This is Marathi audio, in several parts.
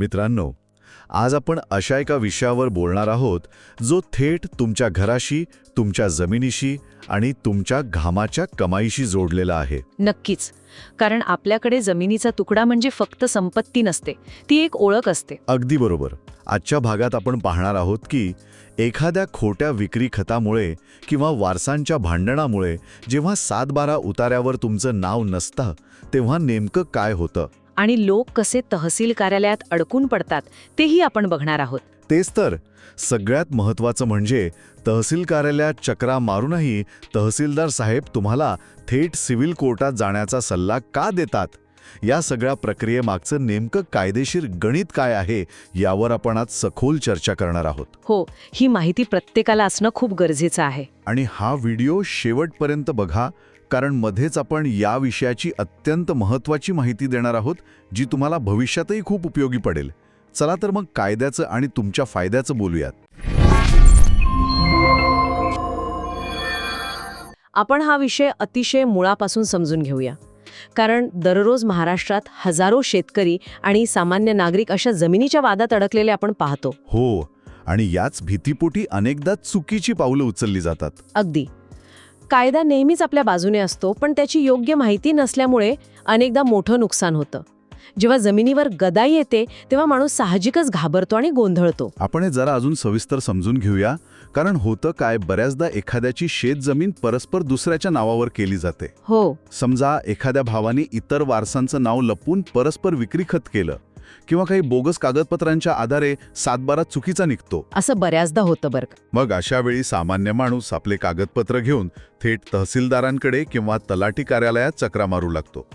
मित्रांनो, आज आपण अशा एका विषयावर बोलणार आहोत जो थेट तुमच्या घराशी, तुमच्या जमिनीशी आणि तुमच्या घामाच्या कमाईशी जोडलेला आहे. नक्कीच. कारण आपल्याकडे जमिनीचा तुकडा म्हणजे फक्त संपत्ती नसते, ती एक ओळख असते. अगदी बरोबर. आजच्या भागात आपण पाहणार आहोत की एखाद्या खोट्या विक्री खतामुळे किंवा वारसांच्या भांडणामुळे जेव्हा 7-12 उतार्यावर तुमचं नाव नसतं तेव्हा नेमकं काय होतं. आणि लोक कसे तहसील कार्यालयात अडकून पडतात तेही आपण बघणार आहोत. तेच तर. सगळ्यात महत्त्वाचं म्हणजे तहसील कार्यालयात चक्रा मारूनही तहसीलदार साहेब तुम्हाला थेट सिव्हिल कोर्टात जाण्याचा सल्ला का देतात. या सगळ्या प्रक्रियेमागचं नेमकं कायदेशीर गणित काय आहे यावर आपण आज सखोल चर्चा करणार आहोत. हो, ही माहिती प्रत्येकाला असणं खूप गरजेचं आहे. आणि हा व्हिडिओ शेवटपर्यंत बघा, कारण मध्येच आपण या विषयाची अत्यंत महत्त्वाची माहिती देणार आहोत जी तुम्हाला भविष्यातही खूप उपयोगी पडेल. चला तर मग कायद्याचं आणि तुमच्या फायद्याचं बोलूयात. आपण हा विषय अतिशय मुळापासून समजून घेऊया. कारण दररोज महाराष्ट्रात हजारो शेतकरी आणि सामान्य नागरिक अशा जमिनीच्या वादात अडकलेले आपण पाहतो. हो, आणि याच भीतीपोटी अनेकदा चुकीची पावलं उचलली जातात. अगदी. कायदा नेहमीच आपल्या बाजूने असतो, पण त्याची योग्य माहिती नसल्यामुळे अनेकदा मोठं नुकसान होतं. जेव्हा जमिनीवर गदाई येते तेव्हा माणूस साहजिकच घाबरतो आणि गोंधळतो. आपण हे जरा अजून सविस्तर समजून घेऊया. कारण होतं काय, बऱ्याचदा एखाद्याची शेतजमीन परस्पर दुसऱ्याच्या नावावर केली जाते. हो. समजा एखाद्या भावाने इतर वारसांचं नाव लपवून परस्पर विक्री खत केलं किंवा काही बोगस कागदपत्रांच्या आधारे 7-12 चुकीचा निघतो. असं बऱ्याचदा होतं बरं का. मग अशा वेळी सामान्य माणूस आपले कागदपत्र घेऊन थेट तहसीलदारांकडे किंवा तलाठी कार्यालयात चक्रा मारू लागतो.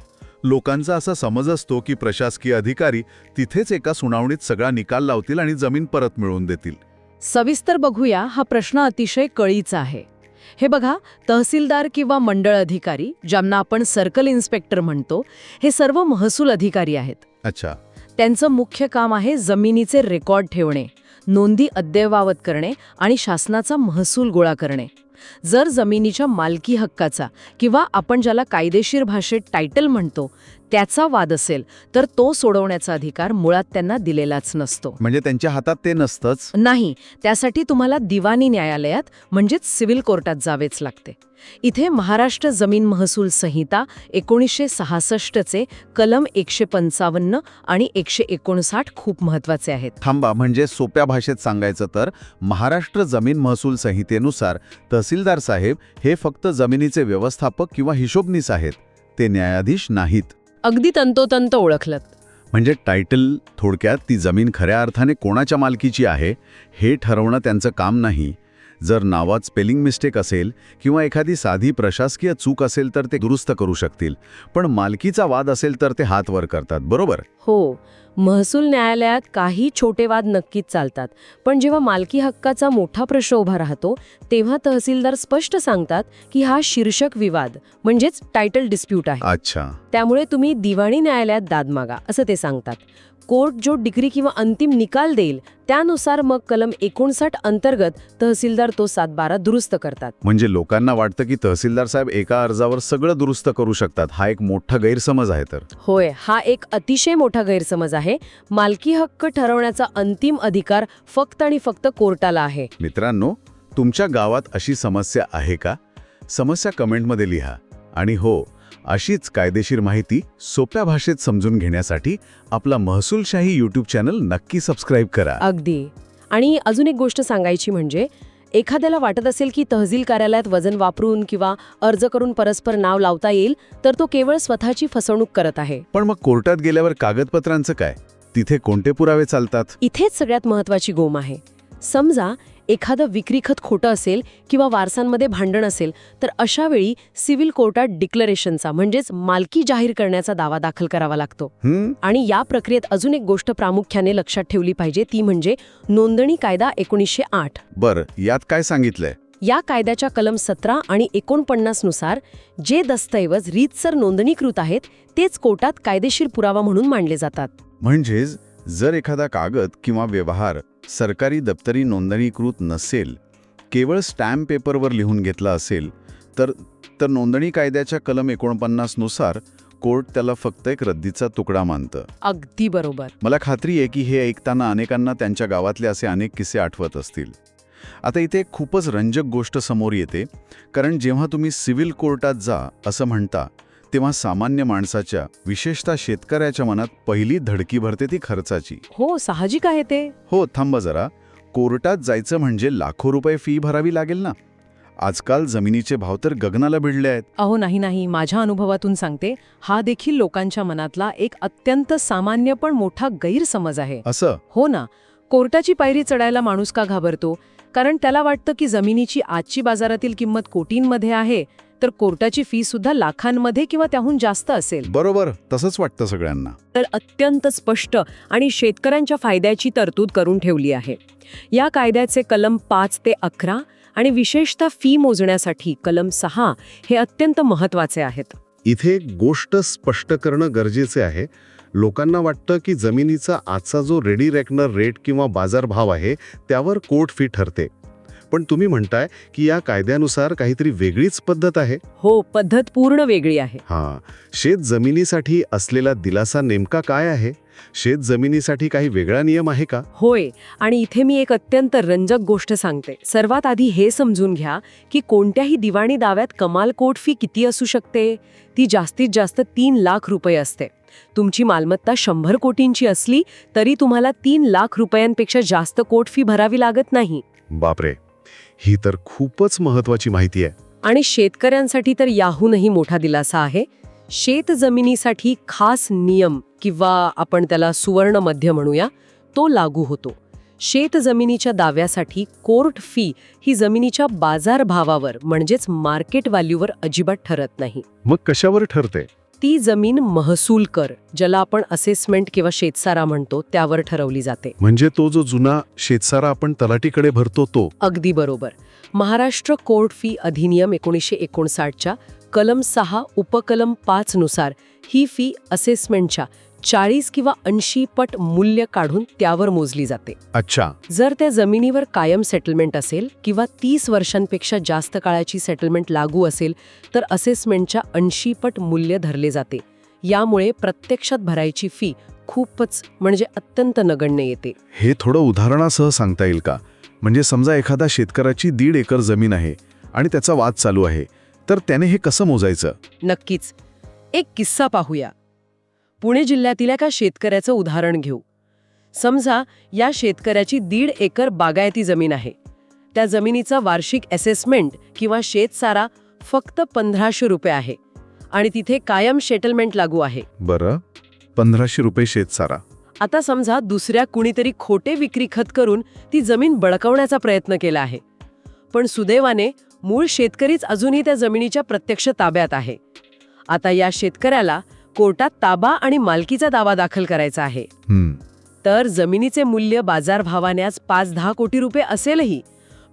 लोकांचा असा समज असतो की प्रशासकीय अधिकारी तिथेच एका सुनावणीत सगळा निकाल लावतील आणि जमीन परत मिळवून देतील. सविस्तर बघूया. हा प्रश्न अतिशय कळीचा आहे. हे बघा, तहसीलदार किंवा मंडळ अधिकारी, ज्यांना आपण सर्कल इन्स्पेक्टर म्हणतो, हे सर्व महसूल अधिकारी आहेत. अच्छा. त्यांचं मुख्य काम आहे जमिनीचे रेकॉर्ड ठेवणे, नोंदी अद्ययावत करणे आणि शासनाचा महसूल गोळा करणे. जर जमिनीच्या मालकी हक्काचा किंवा आपण ज्याला कायदेशीर भाषेत टायटल म्हणतो त्याचा वाद असेल तर तो सोडवण्याचा अधिकार मुळात त्यांना दिलेलाच नसतो. म्हणजे त्यांच्या हातात ते नसतंच. नाही. त्यासाठी तुम्हाला दिवाणी न्यायालयात म्हणजेच सिव्हिल कोर्टात जावेच लागते. इथे महाराष्ट्र जमीन महसूल संहिता 1966चे कलम 155 आणि 159 खूप महत्वाचे आहेत. थांबा, म्हणजे सोप्या भाषेत सांगायचं तर महाराष्ट्र जमीन महसूल संहितेनुसार तहसीलदार साहेब हे फक्त जमिनीचे व्यवस्थापक किंवा हिशोबनीस आहेत, ते न्यायाधीश नाहीत. अगदी तंतोतंत ओळखलत. म्हणजे टायटल, थोडक्यात ती जमीन खऱ्या अर्थाने कोणाच्या मालकीची आहे हे ठरवणं त्यांचं काम नाही. जर नावात स्पेलिंग मिस्टेक असेल किंवा एखादी साधी प्रशासकीय चूक असेल तर ते दुरुस्त करू शकतील, पण मालकीचा वाद असेल तर ते हात वर करतात. बरोबर? हो. महसूल न्यायालयात काही छोटे वाद नक्कीच चालतात, पण जेव्हा मालकी हक्काचा मोठा प्रश्न उभा राहतो तेव्हा तहसीलदार स्पष्ट सांगतात की हा शीर्षक विवाद म्हणजेच टायटल डिस्प्यूट आहे. अच्छा. त्यामुळे तुम्ही दिवाणी न्यायालयात दाद मागा असं ते सांगतात. कोर्ट जो डिग्री किंवा अंतिम निकाल देईल त्यानुसार मग कलम 59 अंतर्गत तहसीलदार तो 7-12 दुरुस्त करतात. म्हणजे लोकांना वाटतं की तहसीलदार साहेब एका अर्जावर सगळं दुरुस्त करू शकतात. हा एक मोठा गैरसमज आहे. तर होय, हा एक अतिशय मोठा गैरसमज आहे. मालकी हक्क ठरवण्याचा अंतिम अधिकार फक्त आणि फक्त कोर्टाला आहे. मित्रांनो, तुमच्या गावात अशी समस्या आहे का? समस्या कमेंटमध्ये लिहा. आणि हो, अशीच कायदेशीर माहिती सोप्या भाषेत समजून घेण्यासाठी आपला महसूलशाही यूट्यूब चॅनल नक्की सबस्क्राईब करा. अगदी. आणि अजून एक गोष्ट सांगायची म्हणजे एखाद्याला वाटत असेल की तहसील कार्यालयात वजन वापरून किंवा अर्ज करून परस्पर नाव लावता येईल तर तो केवळ स्वतःची फसवणूक करत आहे. पण मग कोर्टात गेल्यावर कागदपत्रांचं काय? तिथे कोणते पुरावे चालतात? इथेच सगळ्यात महत्वाची गोम आहे. समजा एखादं विक्री खत खोटं असेल किंवा वारसांमध्ये भांडण असेल तर अशा वेळी सिव्हिल कोर्टात डिक्लरेशनचा म्हणजेच मालकी जाहीर करण्याचा दावा दाखल करावा लागतो. आणि या प्रक्रियेत अजून एक गोष्ट प्रामुख्याने लक्षात ठेवली पाहिजे, ती म्हणजे नोंदणी कायदा 1908. बरं, यात काय सांगितलंय? या कायद्याच्या कलम 17 आणि 49 नुसार जे दस्तऐवज रीतसर नोंदणीकृत आहेत तेच कोर्टात कायदेशीर पुरावा म्हणून मानले जातात. म्हणजेच जर एखादा कागद किंवा व्यवहार सरकारी दप्तरी नोंदणीकृत नसेल, केवळ स्टॅम्प पेपरवर लिहून घेतला असेल तर नोंदणी कायद्याच्या कलम 49 नुसार कोर्ट त्याला फक्त एक रद्दीचा तुकडा मानतं. अगदी बरोबर. मला खात्री आहे की हे ऐकताना अनेकांना त्यांच्या गावातले असे अनेक किस्से आठवत असतील. आता इथे एक खूपच रंजक गोष्ट समोर येते, कारण जेव्हा तुम्ही सिव्हिल कोर्टात जा असं म्हणता, तेव्हा सामान्य माणसाच्या, विशेषतः शेतकऱ्याच्या मनात पहिली धडकी भरते ती खर्चाची. हो, साहजिक आहे ते. हो, थांबा जरा. कोर्टात जायचं म्हणजे लाखो रुपये फी भरावी लागेल ना. आजकाल जमिनीचे भाव तर गगनाला भिडले आहेत. अहो नाही, माझ्या अनुभवातून सांगते, हा देखील लोकांच्या मनातला एक अत्यंत सामान्य पण मोठा गैरसमज आहे. असं? हो ना. कोर्टाची पायरी चढायला माणूस का घाबरतो? कारण त्याला वाटतं की जमिनीची आजची बाजारातील किंमत कोटींमध्ये आहे, तर कोर्टाची फी सुद्धा लाखांमध्ये किंवा त्याहून जास्त असेल. बरोबर, तसंच वाटतं सगळ्यांना. तर अत्यंत स्पष्ट आणि शेतकऱ्यांच्या फायद्याची तरतूद करून ठेवली आहे. या कायद्याचे कलम 5 ते 11 आणि विशेषतः फी मोजण्यासाठी कलम 6 हे अत्यंत महत्त्वाचे आहेत. इथे एक गोष्ट स्पष्ट करणं गरजेचे आहे. लोकांना वाटतं की जमिनीचा आजचा जो रेडी रेकनर रेट किंवा बाजारभाव आहे त्यावर कोर्ट फी ठरते. पण तुम्ही म्हणताय की या कायद्यानुसार काहीतरी वेगळीच पद्धत आहे. हो, पद्धत पूर्ण वेगळी आहे. शेत जमिनीसाठी असलेला दिलासा नेमका काय आहे? शेत जमिनीसाठी काही वेगळा नियम आहे का? होय, आणि इथे मी एक अत्यंत रंजक गोष्ट सांगते. सर्वात आधी हे समजून घ्या की कोणत्याही दिवाणी दाव्यात कमाल कोर्ट फी किती असू शकते. ती जास्तीत जास्त 3 लाख रुपये असते. तुमची मालमत्ता 100 कोटींची असली तरी तुम्हाला 3 लाख रुपयांपेक्षा जास्त कोर्ट फी भरावी लागत नाही. बापरे, ही तर खूपच महत्वाची माहिती आहे. आणि शेतकऱ्यांसाठी तर याहूनही मोठा दिलासा आहे. शेत जमिनीसाठी खास नियम किंवा आपण त्याला सुवर्ण मध्य म्हणूया, तो लागू होतो. शेत जमिनीच्या दाव्यासाठी कोर्ट फी ही जमिनीच्या बाजारभावावर म्हणजेच मार्केट व्हॅल्यूवर अजिबात ठरत नाही. मग कशावर ठरते? ती जमीन महसूल कर, ज्याला आपण असेसमेंट किंवा शेतसारा म्हणतो, त्यावर ठरवली जाते. म्हणजे तो जो जुना शेतसारा आपण तलाठीकडे भरतो तो? अगदी बरोबर. महाराष्ट्र कोर्ट फी अधिनियम 1959च्या कलम 6 उपकलम 5 नुसार ही फी असेसमेंटच्या 40 किंवा 80 पट मूल्य काढून त्यावर मोजली जाते. अच्छा. जर त्या जमिनीवर कायम सेटलमेंट असेल किंवा 30 वर्षांपेक्षा जास्त काळाची सेटलमेंट लागू असेल तर असेसमेंटच्या 80 पट मूल्य धरले जाते. यामुळे प्रत्यक्षात भरायची फी खूपच म्हणजे अत्यंत नगण्य येते. हे थोडं उदाहरणासह सांगता येईल का? म्हणजे समजा एखादा शेतकऱ्याची 1.5 एकर जमीन आहे आणि त्याचा वाद चालू आहे, तर त्याने हे कसं मोजायचं? नक्कीच. एक किस्सा पाहूया. पुणे जिल्ह्यातील एका शेतकऱ्याचं उदाहरण घेऊ. समजा या शेतकऱ्याची 1.5 एकर बागायती जमीन आहे. त्या जमिनीचा वार्षिक असेसमेंट किंवा शेतसारा फक्त 1500 रुपये आहे आणि तिथे कायम सेटलमेंट लागू आहे. बरं, 1500 रुपये शेतसारा. आता समजा दुसऱ्या कुणीतरी खोटे विक्री खत करून ती जमीन बळकावण्याचा प्रयत्न केला आहे. पण सुदैवाने मूळ शेतकरीच अजूनही त्या जमिनीच्या प्रत्यक्ष ताब्यात आहे. आता या शेतकऱ्याला कोर्टात ताबा आणि मालकीचा दावा दाखल करायचा आहे. तर जमिनीचे मूल्य बाजारभावाने आज 5-10 कोटी रुपये असेलही,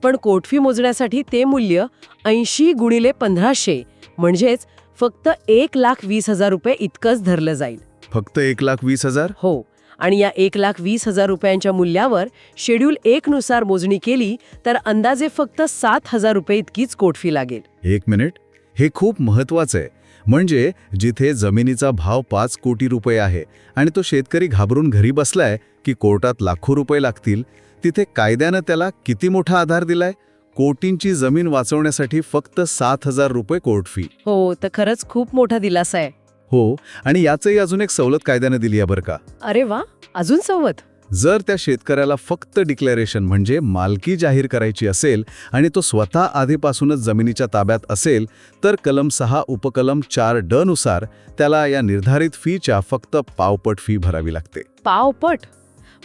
पण कोर्ट फी मोजण्यासाठी ते मूल्य 80 गुणिले 1500 म्हणजेच फक्त 1,20,000 रुपये इतकंच धरलं जाईल. फक्त 1,20,000? हो. आणि या 1,20,000 रुपयांच्या मूल्यावर शेड्यूल 1 नुसार मोजणी केली तर अंदाजे फक्त 7,000 रुपये इतकीच कोर्ट फी लागेल. 1 मिनिट, हे खूप महत्वाचं आहे. म्हणजे जिथे जमिनीचा भाव 5 कोटी रुपये आहे आणि तो शेतकरी घाबरून घरी बसलाय की कोर्टात लाखो रुपये लागतील, तिथे कायद्यानं त्याला किती मोठा आधार दिलाय? कोटींची जमीन वाचवण्यासाठी फक्त 7,000 रुपये कोर्ट फी. हो, तर खरंच खूप मोठा दिलासा आहे. हो, आणि याचंही अजून एक सवलत कायद्यानं दिली आहे बरं का. अरे वा, अजून सवलत? जर त्या शेतकऱ्याला फक्त डिक्लेरेशन म्हणजे मालकी जाहीर करायची असेल आणि तो स्वतः आधीपासूनच जमिनीच्या ताब्यात असेल, तर कलम 6 उपकलम 4D नुसार त्याला या निर्धारित फीच्या फक्त पावपट फी भरावी लागते. पावपट?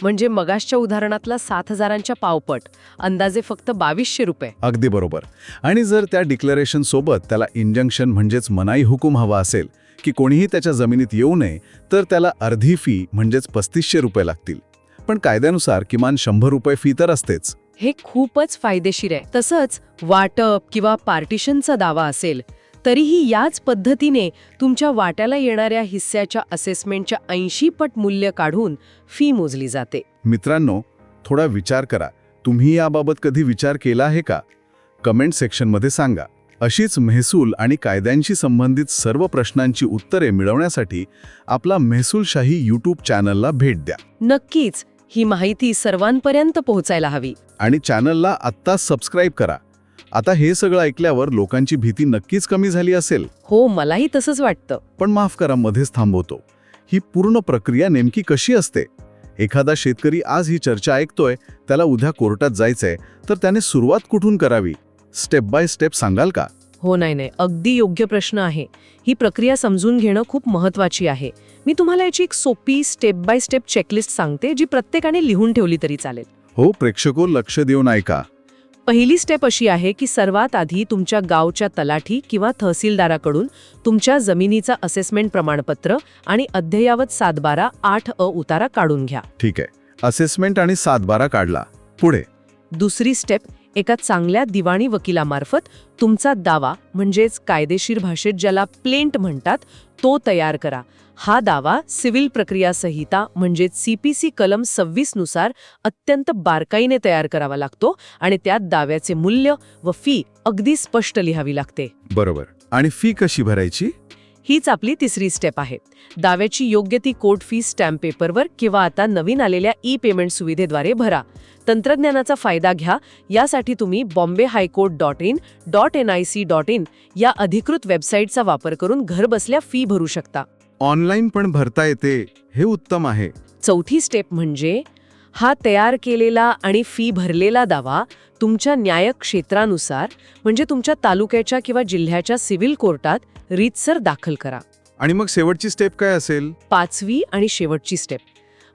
म्हणजे मगाशच्या उदाहरणातला 7,000च्या पावपट, अंदाजे फक्त 2,200 रुपये. अगदी बरोबर. आणि जर त्या डिक्लेरेशन सोबत त्याला इंजंक्शन म्हणजेच मनाई हुकूम हवा असेल की कोणीही त्याच्या जमिनीत येऊ नये, तर त्याला अर्धी फी म्हणजेच 3,500 रुपये लागतील. पण कायद्यानुसार किमान 100 रुपये फी तर असतेच. हे खूपच फायदेशीर आहे. तसंच वाटप किंवा पार्टिशनचा दावा असेल तरीही याच पद्धतीने तुमच्या वाट्याला येणाऱ्या हिस्स्याच्या असेसमेंटच्या 80 पट मूल्य काढून फी मोजली जाते. मित्रांनो, थोडा विचार करा. तुम्ही याबाबत कधी विचार केला आहे का? कमेंट सेक्शनमध्ये सांगा. अशीच महसूल आणि कायद्यांशी संबंधित सर्व प्रश्नांची उत्तरे मिळवण्यासाठी आपला महसूलशाही यूट्यूब चॅनलला भेट द्या. नक्कीच ही माहिती सर्वांपर्यंत पोहोचायला हवी. आणि चॅनलला आत्ता सबस्क्राईब करा. आता हे सगळं ऐकल्यावर लोकांची भीती नक्कीच कमी झाली असेल. हो, मलाही तसंच वाटतं. पण माफ करा, मध्येच थांबवतो. ही पूर्ण प्रक्रिया नेमकी कशी असते? एखादा शेतकरी आज ही चर्चा ऐकतोय, त्याला उद्या कोर्टात जायचंय, तर त्याने सुरुवात कुठून करावी? स्टेप बाय स्टेप सांगाल का? हो, नाही, अगदी योग्य प्रश्न आहे. ही प्रक्रिया समजून घेणं खूप महत्त्वाची आहे. मी तुम्हाला याची एक सोपी स्टेप बाय स्टेप चेकलिस्ट सांगते, जी प्रत्येकाने लिहून ठेवली तरी चालेल. हो, प्रेक्षको लक्ष देऊन ऐका. पहिली स्टेप अशी आहे की सर्वात आधी तुमच्या गावच्या तलाठी किंवा तहसीलदाराकडून तुमच्या जमिनीचा असेसमेंट प्रमाणपत्र आणि अद्ययावत 7/12/8 उतारा काढून घ्या. ठीक आहे, असेसमेंट आणि 7/12 काढला. पुढे दुसरी स्टेप, एका चांगल्या दिवाणी वकिलामार्फत तुमचा दावा, म्हणजेच कायदेशीर भाषेत ज्याला प्लेंट म्हणतात, तो तयार करा. हा दावा सिव्हिल प्रक्रिया संहिता म्हणजेच CPC कलम 26 नुसार अत्यंत बारकाईने तयार करावा लागतो आणि त्यात दाव्याचे मूल्य व फी अगदी स्पष्ट लिहावी लागते. बरोबर. आणि फी कशी भरायची? हीच आपली तिसरी स्टेप आहे. दाव्याची योग्य ती कोर्ट फी स्टॅम्प पेपरवर किंवा आता नवीन आलेल्या पेमेंट सुविधेद्वारे भरा. तंत्रज्ञानाचा फायदा घ्या. यासाठी तुम्ही bombay.high-court.in.nic.in या अधिकृत वेबसाईटचा वापर करून घरबसल्या फी भरू शकता. ऑनलाईन पण भरता येते, हे उत्तम आहे. चौथी स्टेप म्हणजे हा तयार केलेला आणि फी भरलेला दावा तुमच्या न्याय क्षेत्रानुसार म्हणजे तुमच्या तालुक्याच्या किंवा जिल्ह्याच्या सिव्हिल कोर्टात रीतसर दाखल करा. आणि मग शेवटची स्टेप काय असेल? पाचवी आणि शेवटची स्टेप,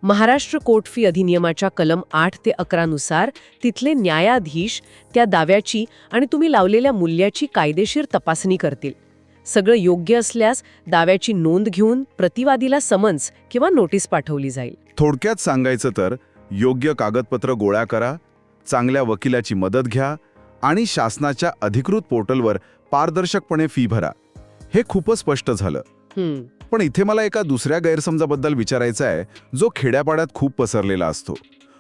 महाराष्ट्र कोर्ट फी अधिनियमाच्या कलम 8 ते 11 नुसार तिथले न्यायाधीश त्या दाव्याची आणि तुम्ही लावलेल्या मूल्याची कायदेशीर तपासणी करतील. सगळं योग्य असल्यास दाव्याची नोंद घेऊन प्रतिवादीला समन्स किंवा नोटीस पाठवली जाईल. थोडक्यात सांगायचं तर योग्य कागदपत्र गोळा करा, चांगल्या वकिलाची मदत घ्या आणि शासनाच्या अधिकृत पोर्टलवर पारदर्शकपणे फी भरा. हे खूपच स्पष्ट झालं. पण इथे मला एका दुसऱ्या गैरसमजाबद्दल विचारायचं आहे, जो खेड्यापाड्यात खूप पसरलेला असतो.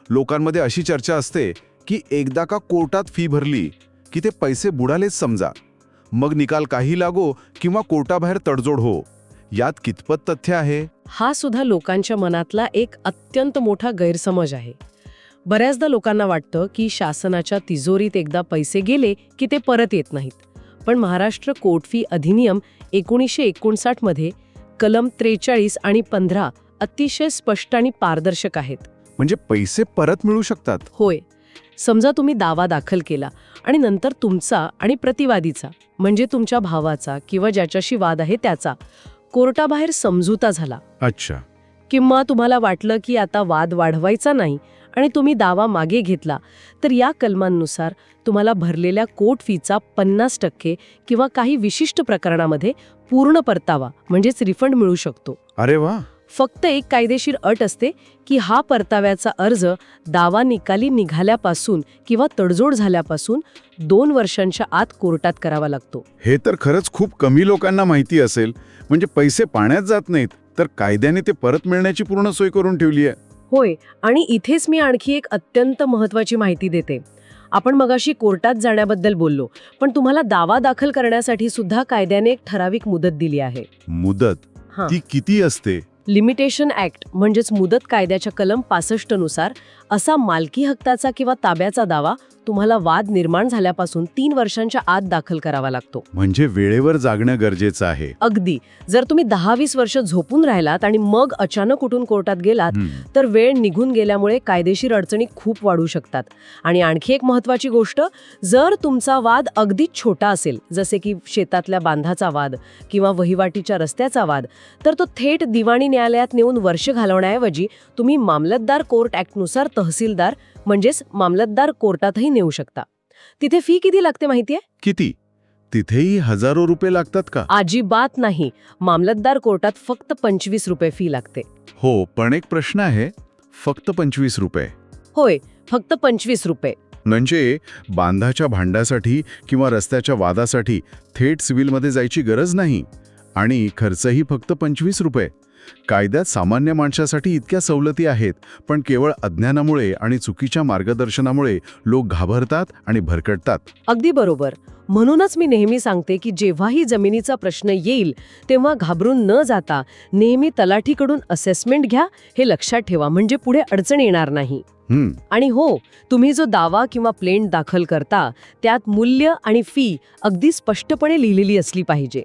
लोकांमध्ये अशी चर्चा असते की एकदा का कोर्टात फी भरली की ते पैसे बुडालेच समजा, मग निकाल काही लागो किंवा कोर्टाबाहेर तडजोड हो. यात कितपत तथ्य आहे? हा सुद्धा लोकांच्या मनातला एक अत्यंत मोठा गैरसमज आहे. बऱ्याचदा लोकांना वाटतं की शासनाच्या तिजोरीत एकदा पैसे गेले की ते परत येत नाहीत. पण महाराष्ट्र कोर्ट फी अधिनियम 1959 मध्ये कलम 43 आणि 15 अतिशय स्पष्ट आणि पारदर्शक आहेत. म्हणजे पैसे परत मिळू शकतात? होय. समजा तुम्ही दावा दाखल केला आणि नंतर तुमचा आणि प्रतिवादीचा म्हणजे तुमच्या भावाचा किंवा ज्याच्याशी वाद आहे त्याचा कोर्टाबाहेर समझोता झाला. अच्छा. किंवा तुम्हाला वाटलं की आता वाद वाढवायचा नाही आणि तुम्ही दावा मागे घेतला, तर या कलमांनुसार तुम्हाला भरलेल्या कोर्ट फीचा 50% किंवा काही विशिष्ट प्रकरणामध्ये पूर्ण परतावा म्हणजेच रिफंड मिळू शकतो. अरे वा. फक्त एक कायदेशीर अट असते की हा परताव्याचा अर्ज दावा निकाली निघाल्यापासून किंवा तडजोड झाल्यापासून 2 वर्षांच्या आत कोर्टात करावा लागतो. हे तर खरंच खूप कमी लोकांना माहिती असेल. म्हणजे पैसे पाण्यात जात नाहीत, तर कायद्याने ते परत मिळण्याची पूर्ण सोय करून ठेवली आहे. होय. आणि इथेच मी आणखी एक अत्यंत महत्त्वाची माहिती देते. आपण मगाशी कोर्टात जाण्याबद्दल बोललो, पण तुम्हाला दावा दाखल करण्यासाठी सुद्धा कायद्याने एक ठराविक मुदत दिली आहे. मुदत? ती किती असते? लिमिटेशन ऍक्ट म्हणजेच मुदत कायद्याच्या कलम 65 नुसार असा मालकी हक्काचा किंवा ताब्याचा दावा तुम्हाला वाद निर्माण झाल्यापासून 3 वर्षांच्या आत दाखल करावा लागतो. म्हणजे वेळेवर जागणं गरजेचं आहे. अगदी. जर तुम्ही 10-20 वर्ष झोपून राहिलात आणि मग अचानक उठून कोर्टात गेलात तर वेळ निघून गेल्यामुळे कायदेशीर अडचणी खूप वाढू शकतात. आणि आणखी एक महत्त्वाची गोष्ट, जर तुमचा वाद अगदीच छोटा असेल, जसे की शेतातल्या बांधाचा वाद किंवा वहिवाटीच्या रस्त्याचा वाद, तर तो थेट दिवाणी न्यायालयात नेऊन वर्ष घालवण्याऐवजी तुम्ही मामलतदार कोर्ट ऍक्टनुसार तहसीलदार म्हणजेच मामलतदार कोर्टातही नेऊ शकता. तिथे फी किती लागते माहितीये? किती? तिथेही हजारो रुपये लागतात का? अजिबात नाही. मामलतदार कोर्टात फक्त 25 रुपये फी लागते. हो, पण एक प्रश्न आहे, फक्त 25 रुपये? होय, फक्त 25 रुपये. म्हणजे बांधाच्या भांड्यासाठी किंवा रस्त्याच्या वादासाठी थेट सिव्हिलमध्ये जायची गरज नाही आणि खर्चही फक्त 25 रुपये. कायद्यात सामान्य माणसासाठी इतक्या सवलती आहेत, पण केवळ अज्ञानामुळे आणि चुकीच्या मार्गदर्शनामुळे लोक घाबरतात आणि भरकटतात. अगदी बरोबर. म्हणूनच मी नेहमी सांगते की जेव्हाही जमिनीचा प्रश्न येईल तेव्हा घाबरून न जाता नेहमी तलाठीकडून असेसमेंट घ्या, हे लक्षात ठेवा, म्हणजे पुढे अडचण येणार नाही. आणि हो, तुम्ही जो दावा किंवा प्लेंट दाखल करता त्यात मूल्य आणि फी अगदी स्पष्टपणे लिहिलेली असली पाहिजे.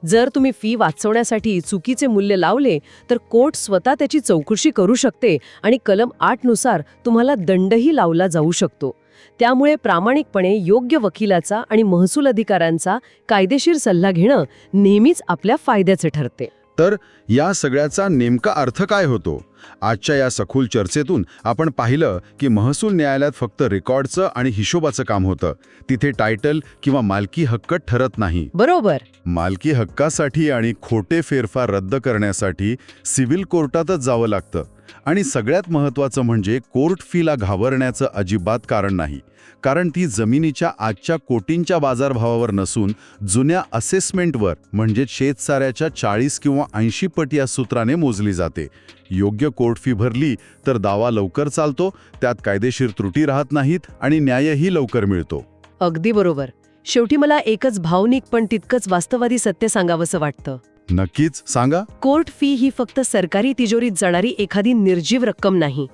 जर तुम्ही फी वाचवण्यासाठी चुकीचे मूल्य लावले तर कोर्ट स्वतः त्याची चौकशी करू शकते आणि कलम 8 नुसार तुम्हाला दंडही लावला जाऊ शकतो. त्यामुळे प्रामाणिकपणे योग्य वकिलाचा आणि महसूल अधिकाऱ्यांचा कायदेशीर सल्ला घेणं नेहमीच आपल्या फायद्याचे ठरते. तर या सगळ्याचा नेमका अर्थ काय होतो? आजच्या या सखोल चर्चेतून आपण पाहिलं की महसूल न्यायालयात फक्त रेकॉर्डचं आणि हिशोबाचं काम होतं. तिथे टायटल किंवा मालकी हक्क ठरत नाही. बरोबर. मालकी हक्कासाठी आणि खोटे फेरफार रद्द करण्यासाठी सिव्हिल कोर्टातच जावं लागतं. आणि सगळ्यात महत्त्वाचं म्हणजे कोर्ट फीला घाबरण्याचं अजिबात कारण नाही, कारण ती जमिनीच्या आजच्या कोटींच्या बाजारभावावर नसून जुन्या असेसमेंटवर, म्हणजे शेतसाऱ्याच्या 40 किंवा 80 पट या सूत्राने मोजली जाते. योग्य कोर्ट फी भरली तर दावा लवकर चालतो, त्यात कायदेशीर त्रुटी राहत नाहीत आणि न्यायही लवकर मिळतो. अगदी बरोबर. शेवटी मला एकच भावनिक पण तितकंच वास्तववादी सत्य सांगावंसं वाटतं. नक्कीच सांगा. कोर्ट फी ही फक्त सरकारी तिजोरीत जाणारी एखादी निर्जीव रक्कम नाही.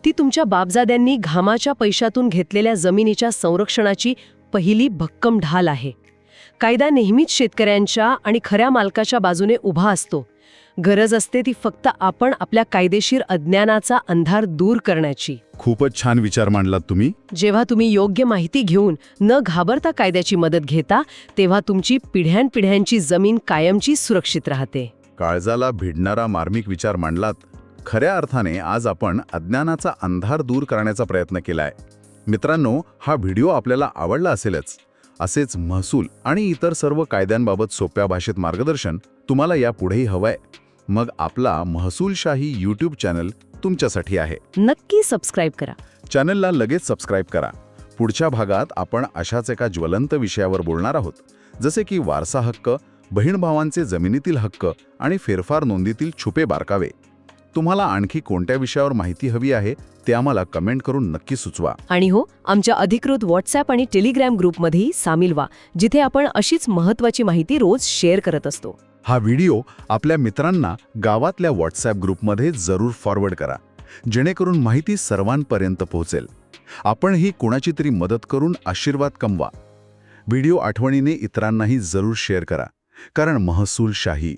ती तुमच्या बापजाद्यांनी घामाच्या पैशातून घेतलेल्या जमिनीच्या संरक्षणाची पहिली भक्कम ढाल आहे. कायदा नेहमीच शेतकऱ्यांच्या आणि खऱ्या मालकाच्या बाजूने उभा असतो. गरज असते ती फक्त आपण आपल्या कायदेशीर अज्ञानाचा अंधार दूर करण्याची. खूपच छान विचार मांडलात तुम्ही. जेव्हा तुम्ही योग्य माहिती घेऊन न घाबरता कायद्याची मदत घेता तेव्हा तुमची पिढ्यानपिढ्यांची जमीन कायमची सुरक्षित राहते. काळजाला भिडणारा मार्मिक विचार मांडलात. खऱ्या अर्थाने आज आपण अज्ञानाचा अंधार दूर करण्याचा प्रयत्न केलाय. मित्रांनो, हा व्हिडिओ आपल्याला आवडला असेलच. असेच महसूल आणि इतर सर्व कायद्यांबाबत सोप्या भाषेत मार्गदर्शन तुम्हाला यापुढेही हवंय. मग आपला महसूलशाही यूट्यूब चॅनल तुमच्यासाठी आहे. नक्की सबस्क्राईब करा. चॅनलला लगेच सबस्क्राईब करा. पुढच्या भागात आपण अशाच एका ज्वलंत विषयावर बोलणार आहोत, जसे की वारसा हक्क, बहीण भावांचे जमिनीतील हक्क आणि फेरफार नोंदीतील छुपे बारकावे. तुम्हाला आणखी कोणत्या विषयावर माहिती हवी आहे ते आम्हाला कमेंट करून नक्की सुचवा. आणि हो, आमच्या अधिकृत व्हॉट्सॲप आणि टेलिग्राम ग्रुपमध्येही सामील व्हा, जिथे आपण अशीच महत्त्वाची माहिती रोज शेअर करत असतो. हा व्हिडिओ आपल्या मित्रांना गावातल्या व्हॉट्सॲप ग्रुपमध्ये जरूर फॉरवर्ड करा, जेणेकरून माहिती सर्वांपर्यंत पोहोचेल. आपणही कोणाची तरी मदत करून आशीर्वाद कमवा. व्हिडिओ आठवणीने इतरांनाही जरूर शेअर करा, कारण महसूलशाही,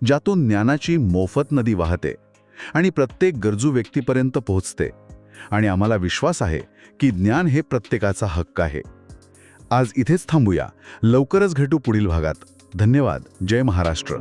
ज्यातून ज्ञानाची मोफत नदी वाहते आणि प्रत्येक गरजू व्यक्तीपर्यंत पोहोचते. आणि आम्हाला विश्वास आहे की ज्ञान हे प्रत्येकाचा हक्क आहे. आज इथेच थांबूया. लवकरच भेटू पुढील भागात. धन्यवाद. जय महाराष्ट्र.